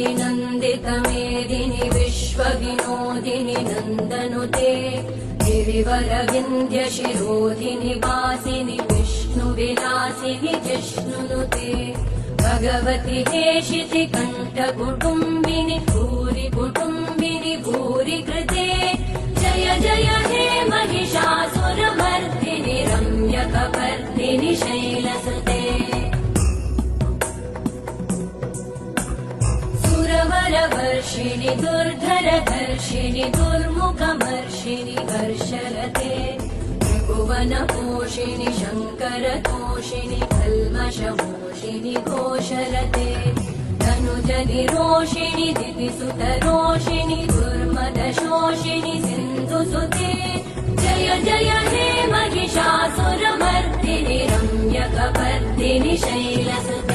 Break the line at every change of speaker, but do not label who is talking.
नन्दिनी नन्दितमेदिनि विश्वविनोदिनि नन्दनुते गिरिवरविन्ध्यशिरोधिनि वासिनि विष्णुविलासिनि जिष्णुनुते भगवति हेशिति कण्ठकुटुम्बिनि भूरि कुटुम्बिनि भूरि कृते जय जय हे महिषासुरमर्दिनि रम्यकपर्दिनि शैलसुते सुरवरवर्षिणि दुर्धरधर्षिणि दुर्मुखमर्षिणि हर्षरते त्रिभुवनपोषिणि शङ्करतोषिणि कल्मषमोषिणि घोषरते तनुजनिरोषिणि दितिसुतरोषिणि दुर्मदशोषिणि सिन्धुसुते जय जय हे महिषासुरमर्दिनि रम्यकपर्दिनि शैलसुते।